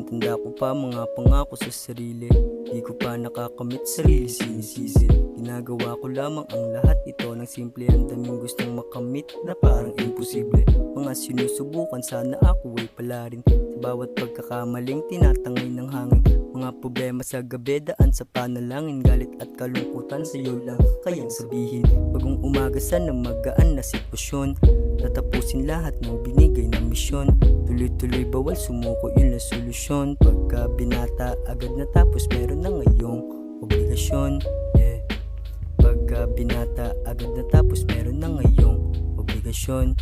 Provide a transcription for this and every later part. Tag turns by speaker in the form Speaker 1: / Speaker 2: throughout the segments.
Speaker 1: Tanda ko pa mga pangako sa sarili, di ko pa nakakamit sarili sinisisi. Ginagawa ko lamang ang lahat ito ng simple, ang daming gustong makamit na parang imposible. Mga sinusubukan sana ako ay pala rin, sa bawat pagkakamaling tinatangay ng hangin. Mga problema sa gabi daan sa panalangin, galit at kalungkutan sa'yo lang kayang sabihin. Bagong umaga sana magaan na sitwasyon, tatapusin lahat ng binigay na misyon. Tuloy-tuloy bawal sumuko, yun na solusyon. Pagka binata agad natapos meron na ngayong obligasyon. Pagka binata agad natapos meron na ngayong obligasyon.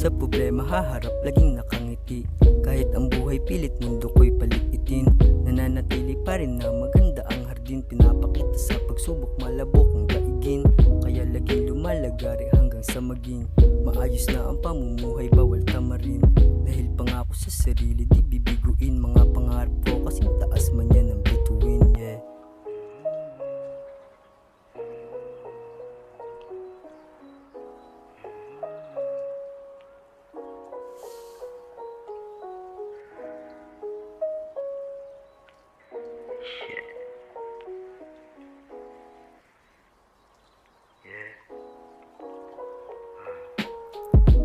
Speaker 1: Sa problema haharap laging nakangiti, kahit ang buhay pilit mundo ko'y paliitin. Nananatili pa rin na maganda ang hardin, pinapakita sa pagsubok malabok ang daigin. Kaya laging lumalagari hanggang sa maging maayos na ang pamumuhay, bawal tamarin. Dahil pangako sa sarili di bibiguin, mga pangarap ko kasing taas man yan ang bituin.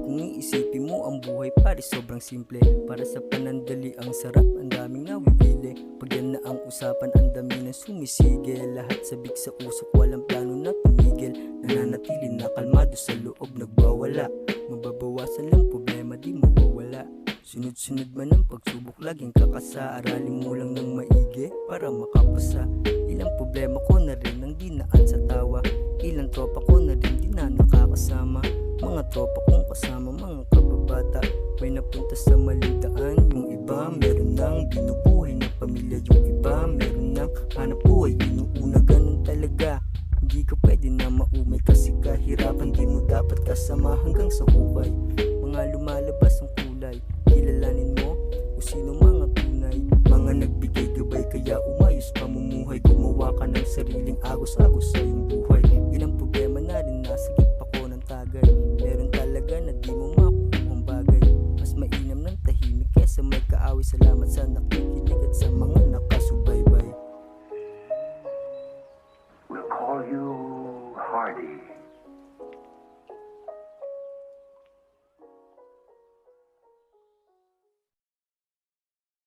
Speaker 1: Kung iisipin mo ang buhay pare sobrang simple, para sa panandali ang sarap, ang daming nawibili. Pag yan na ang usapan ang dami na sumisigil, lahat sabik sa usok walang plano na tumigil. Nananatili na kalmado sa loob nagbawala, mababawasan lang problema di mawawala. Sunod-sunod man ang pagsubok laging kakasa, aralin mo lang ng maigi para makapasa. Ilang problema ko na rin ang dinaan sa tawa, ilang tropa ko na rin di na nakakasama. Mga tropa kong kasama mga kababata, may napunta sa maling daan. Yung iba meron nang binubuhay na pamilya, yung iba meron nang hanap buhay. Inuuna ganun talaga, hindi ka pwede na maumay kasi kahirapan. Di mo dapat kasama hanggang sa hukay. Mga lumalabas ang kulay, kilalanin mo kung sino mga tunay. Mga nagbigay gabay kaya umayos pamumuhay, gumawa ka ng sariling agos-agos sa iyong buhay. Ilang problema na rin nasa gitpa ko ng tagay, meron talaga na di mo makukuhang bagay. Mas mainam ng tahimik kesa may kaaway. Salamat sa nakikinig at sa mga